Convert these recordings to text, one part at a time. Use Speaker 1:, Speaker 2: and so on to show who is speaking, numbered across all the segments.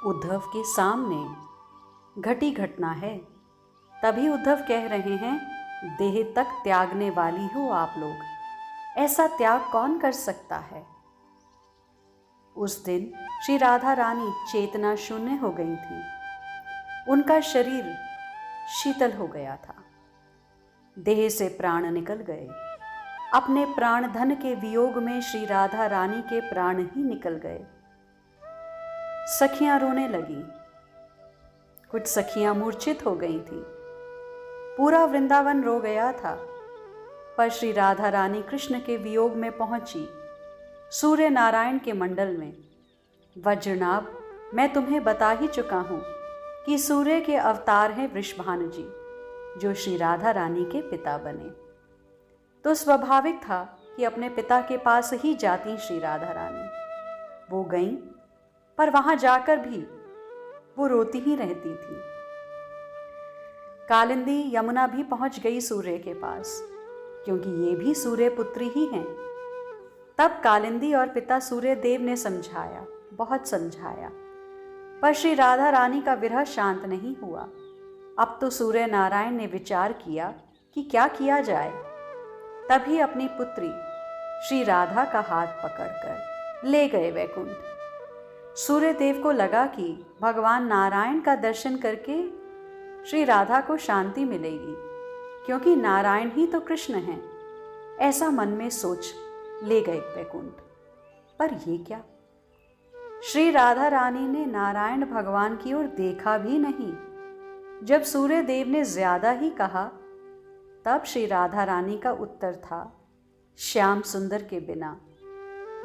Speaker 1: उद्धव के सामने घटी घटना है। तभी उद्धव कह रहे हैं, देह तक त्यागने वाली हो आप लोग, ऐसा त्याग कौन कर सकता है। उस दिन श्री राधा रानी चेतना शून्य हो गई थी। उनका शरीर शीतल हो गया था। देह से प्राण निकल गए। अपने प्राण धन के वियोग में श्री राधा रानी के प्राण ही निकल गए। सखियां रोने लगी। कुछ सखियां मूर्छित हो गई थी। पूरा वृंदावन रो गया था। पर श्री राधा रानी कृष्ण के वियोग में पहुंची सूर्य नारायण के मंडल में। वज्रनाभ, मैं तुम्हें बता ही चुका हूं कि सूर्य के अवतार हैं वृषभानु जी, जो श्री राधा रानी के पिता बने। तो स्वाभाविक था कि अपने पिता के पास ही जाती श्री राधा रानी। वो गईं, पर वहां जाकर भी वो रोती ही रहती थी। कालिंदी यमुना भी पहुंच गई सूर्य के पास, क्योंकि ये भी सूर्य पुत्री ही हैं। तब कालिंदी और पिता सूर्य देव ने समझाया, बहुत समझाया, पर श्री राधा रानी का विरह शांत नहीं हुआ। अब तो सूर्य नारायण ने विचार किया कि क्या किया जाए। तभी अपनी पुत्री श्री राधा का हाथ पकड़कर ले गए वैकुंठ। सूर्य देव को लगा कि भगवान नारायण का दर्शन करके श्री राधा को शांति मिलेगी, क्योंकि नारायण ही तो कृष्ण हैं। ऐसा मन में सोच ले गए वैकुंठ। पर ये क्या, श्री राधा रानी ने नारायण भगवान की ओर देखा भी नहीं। जब सूर्य देव ने ज्यादा ही कहा, तब श्री राधा रानी का उत्तर था, श्याम सुंदर के बिना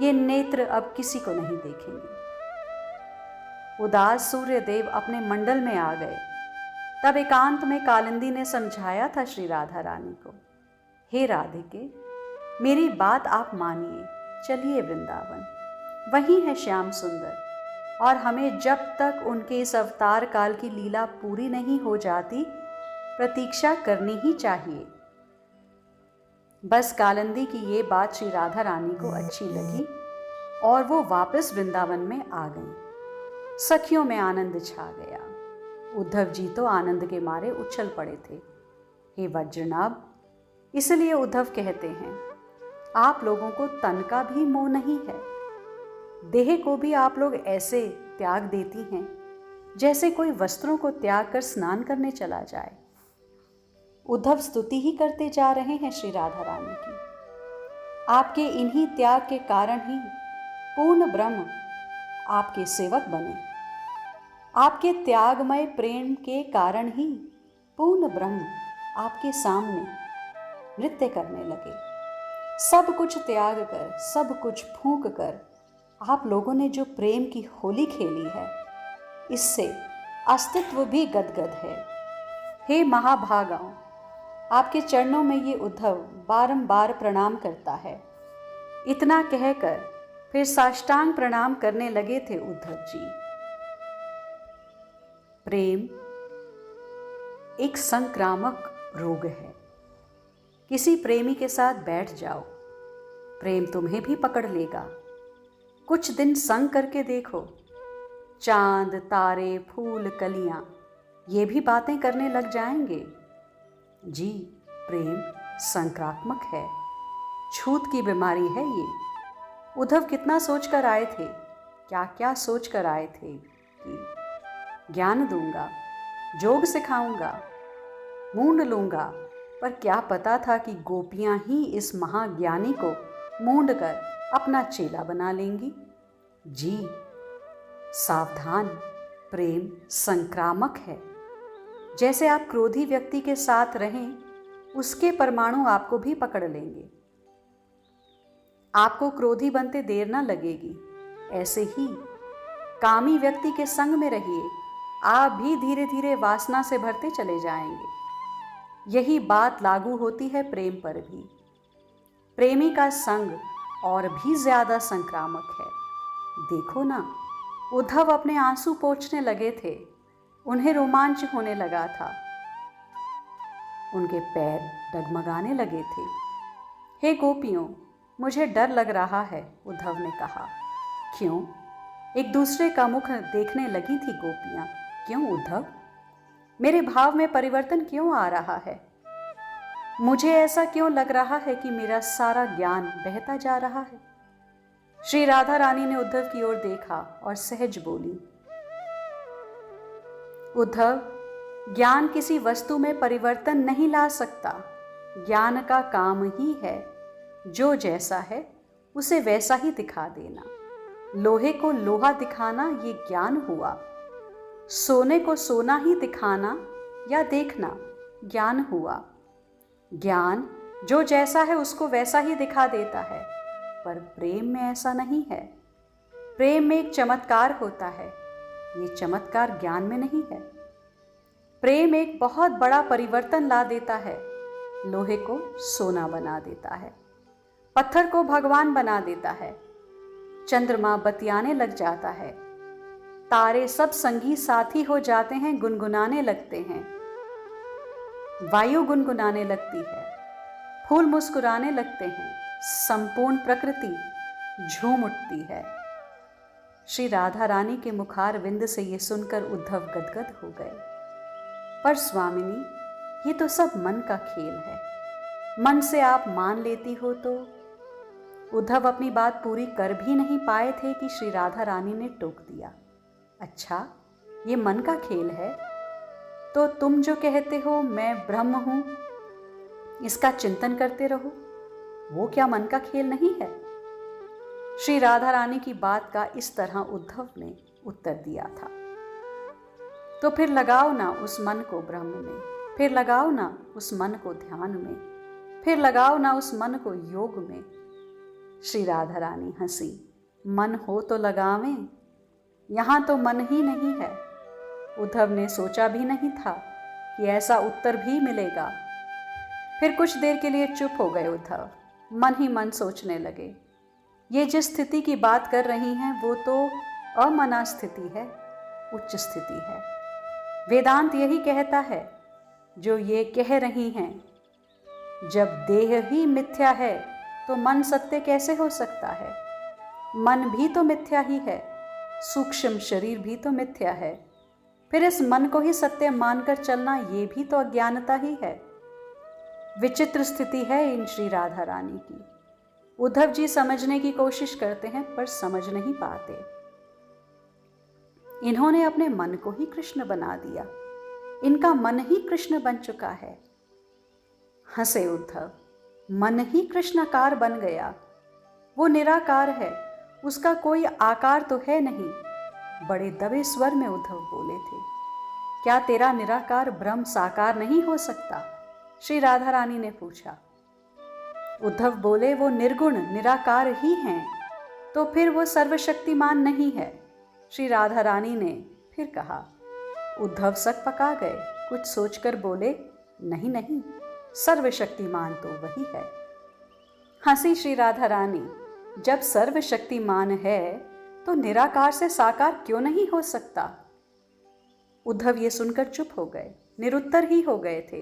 Speaker 1: ये नेत्र अब किसी को नहीं देखेंगे। उदास सूर्य देव अपने मंडल में आ गए। तब एकांत में कालिंदी ने समझाया था श्री राधा रानी को, हे राधिके, मेरी बात आप मानिए, चलिए वृंदावन, वही है श्याम सुंदर, और हमें जब तक उनके इस अवतार काल की लीला पूरी नहीं हो जाती प्रतीक्षा करनी ही चाहिए। बस कालिंदी की ये बात श्री राधा रानी को अच्छी लगी और वो वापस वृंदावन में आ गई। सखियों में आनंद छा गया। उद्धव जी तो आनंद के मारे उछल पड़े थे। हे वज्रनाभ, इसलिए उद्धव कहते हैं, आप लोगों को तन का भी मोह नहीं है। देह को भी आप लोग ऐसे त्याग देती हैं जैसे कोई वस्त्रों को त्याग कर स्नान करने चला जाए। उद्धव स्तुति ही करते जा रहे हैं श्री राधा रानी की। आपके इन्हीं त्याग के कारण ही पूर्ण ब्रह्म आपके सेवक बने। आपके त्यागमय प्रेम के कारण ही पूर्ण ब्रह्म आपके सामने नृत्य करने लगे। सब कुछ त्याग कर, सब कुछ फूंक कर आप लोगों ने जो प्रेम की होली खेली है, इससे अस्तित्व भी गदगद है। हे महाभागाओं, आपके चरणों में ये उद्धव बारंबार प्रणाम करता है। इतना कहकर फिर साष्टांग प्रणाम करने लगे थे उद्धव जी। प्रेम एक संक्रामक रोग है। किसी प्रेमी के साथ बैठ जाओ, प्रेम तुम्हें भी पकड़ लेगा। कुछ दिन संग करके देखो, चांद, तारे, फूल, कलियां, ये भी बातें करने लग जाएंगे। जी, प्रेम संक्रामक है, छूत की बीमारी है ये। उद्धव कितना सोचकर आए थे, क्या क्या सोचकर आए थे कि ज्ञान दूंगा, जोग सिखाऊंगा, मूंड लूंगा, पर क्या पता था कि गोपियां ही इस महाज्ञानी को मूंड कर अपना चेला बना लेंगी। जी, सावधान, प्रेम संक्रामक है। जैसे आप क्रोधी व्यक्ति के साथ रहें, उसके परमाणु आपको भी पकड़ लेंगे। आपको क्रोधी बनते देर ना लगेगी। ऐसे ही कामी व्यक्ति के संग में रहिए, आप भी धीरे धीरे वासना से भरते चले जाएंगे। यही बात लागू होती है प्रेम पर भी। प्रेमी का संग और भी ज्यादा संक्रामक है। देखो ना, उद्धव अपने आंसू पोंछने लगे थे। उन्हें रोमांच होने लगा था। उनके पैर डगमगाने लगे थे। हे गोपियों, मुझे डर लग रहा है, उद्धव ने कहा। क्यों? एक दूसरे का मुख देखने लगी थी गोपियां। क्यों उद्धव, मेरे भाव में परिवर्तन क्यों आ रहा है? मुझे ऐसा क्यों लग रहा है कि मेरा सारा ज्ञान बहता जा रहा है? श्री राधा रानी ने उद्धव की ओर देखा और सहज बोली, उद्धव, ज्ञान किसी वस्तु में परिवर्तन नहीं ला सकता। ज्ञान का काम ही है जो जैसा है उसे वैसा ही दिखा देना। लोहे को लोहा दिखाना ये ज्ञान हुआ। सोने को सोना ही दिखाना या देखना ज्ञान हुआ। ज्ञान जो जैसा है उसको वैसा ही दिखा देता है, पर प्रेम में ऐसा नहीं है। प्रेम में एक चमत्कार होता है, ये चमत्कार ज्ञान में नहीं है। प्रेम एक बहुत बड़ा परिवर्तन ला देता है। लोहे को सोना बना देता है, पत्थर को भगवान बना देता है, चंद्रमा बतियाने लग जाता है, तारे सब संगी साथी हो जाते हैं, गुनगुनाने लगते हैं, वायु गुनगुनाने लगती है, फूल मुस्कुराने लगते हैं, संपूर्ण प्रकृति झूम उठती है। श्री राधा रानी के मुखार विंद से ये सुनकर उद्धव गदगद हो गए। पर स्वामिनी, ये तो सब मन का खेल है। मन से आप मान लेती हो तो। उद्धव अपनी बात पूरी कर भी नहीं पाए थे कि श्री राधा रानी ने टोक दिया, अच्छा ये मन का खेल है, तो तुम जो कहते हो मैं ब्रह्म हूं, इसका चिंतन करते रहो, वो क्या मन का खेल नहीं है? श्री राधा रानी की बात का इस तरह उद्धव ने उत्तर दिया था। तो फिर लगाओ ना उस मन को ब्रह्म में, फिर लगाओ ना उस मन को ध्यान में, फिर लगाओ ना उस मन को योग में। श्री राधा रानी हंसी, मन हो तो लगावें, यहाँ तो मन ही नहीं है। उद्धव ने सोचा भी नहीं था कि ऐसा उत्तर भी मिलेगा। फिर कुछ देर के लिए चुप हो गए उद्धव, मन ही मन सोचने लगे, ये जिस स्थिति की बात कर रही हैं वो तो अमना स्थिति है, उच्च स्थिति है। वेदांत यही कहता है जो ये कह रही हैं, जब देह ही मिथ्या है तो मन सत्य कैसे हो सकता है? मन भी तो मिथ्या ही है, सूक्ष्म शरीर भी तो मिथ्या है। फिर इस मन को ही सत्य मानकर चलना ये भी तो अज्ञानता ही है। विचित्र स्थिति है इन श्री राधा रानी की। उद्धव जी समझने की कोशिश करते हैं पर समझ नहीं पाते। इन्होंने अपने मन को ही कृष्ण बना दिया, इनका मन ही कृष्ण बन चुका है। हंसे उद्धव, मन ही कृष्णाकार बन गया। वो निराकार है, उसका कोई आकार तो है नहीं। बड़े दबे स्वर में उद्धव बोले थे, क्या तेरा निराकार ब्रह्म साकार नहीं हो सकता? श्री राधा रानी ने पूछा। उद्धव बोले, वो निर्गुण निराकार ही हैं, तो फिर वो सर्वशक्तिमान नहीं है। श्री राधा रानी ने फिर कहा। उद्धव सक पका गए, कुछ सोचकर बोले, नहीं नहीं, सर्वशक्तिमान तो वही है। हंसी श्री राधा रानी, जब सर्वशक्तिमान है तो निराकार से साकार क्यों नहीं हो सकता? उद्धव ये सुनकर चुप हो गए, निरुत्तर ही हो गए थे।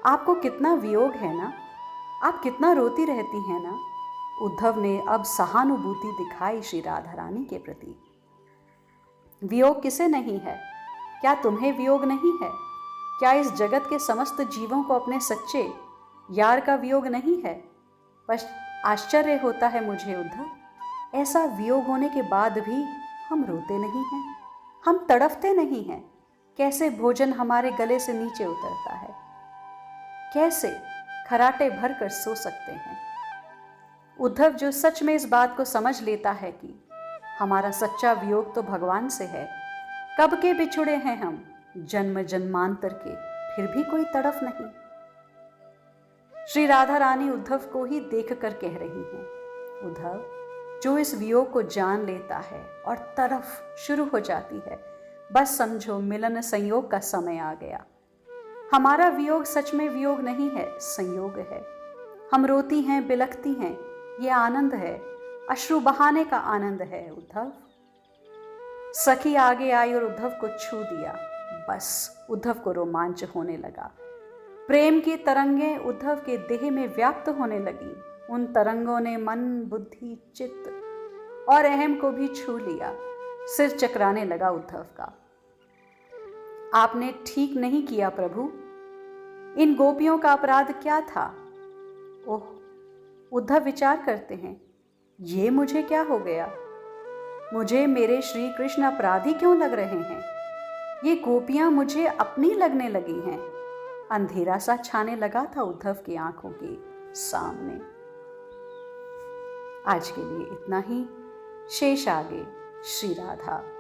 Speaker 1: आपको कितना वियोग है ना, आप कितना रोती रहती हैं ना। उद्धव ने अब सहानुभूति दिखाई श्री राधा रानी के प्रति। वियोग किसे नहीं है? क्या तुम्हें वियोग नहीं है? क्या इस जगत के समस्त जीवों को अपने सच्चे यार का वियोग नहीं है? बस आश्चर्य होता है मुझे उद्धव, ऐसा वियोग होने के बाद भी हम रोते नहीं हैं, हम तड़फते नहीं हैं। कैसे भोजन हमारे गले से नीचे उतरता है, कैसे खराटे भर कर सो सकते हैं। उद्धव जो सच में इस बात को समझ लेता है कि हमारा सच्चा वियोग तो भगवान से है, कब के बिछुड़े हैं हम, जन्म जन्मांतर के, फिर भी कोई तड़फ नहीं। श्री राधा रानी उद्धव को ही देख कर कह रही हैं, उद्धव, जो इस वियोग को जान लेता है और तरफ शुरू हो जाती है, बस समझो मिलन संयोग का समय आ गया। हमारा वियोग सच में वियोग नहीं है, संयोग है। हम रोती हैं, बिलखती हैं, ये आनंद है, अश्रु बहाने का आनंद है उद्धव। सखी आगे आई और उद्धव को छू दिया। बस उद्धव को रोमांच होने लगा। प्रेम की तरंगें उद्धव के देह में व्याप्त होने लगी। उन तरंगों ने मन, बुद्धि, चित्त और अहम को भी छू लिया। सिर चकराने लगा उद्धव का। आपने ठीक नहीं किया प्रभु। इन गोपियों का अपराध क्या था? ओह, उद्धव विचार करते हैं, ये मुझे क्या हो गया? मुझे मेरे श्री कृष्ण अपराधी क्यों लग रहे हैं? ये गोपियां मुझे अपनी लगने लगी हैं। अंधेरा सा छाने लगा था उद्धव की आंखों के सामने। आज के लिए इतना ही। शेष आगे। श्री राधा।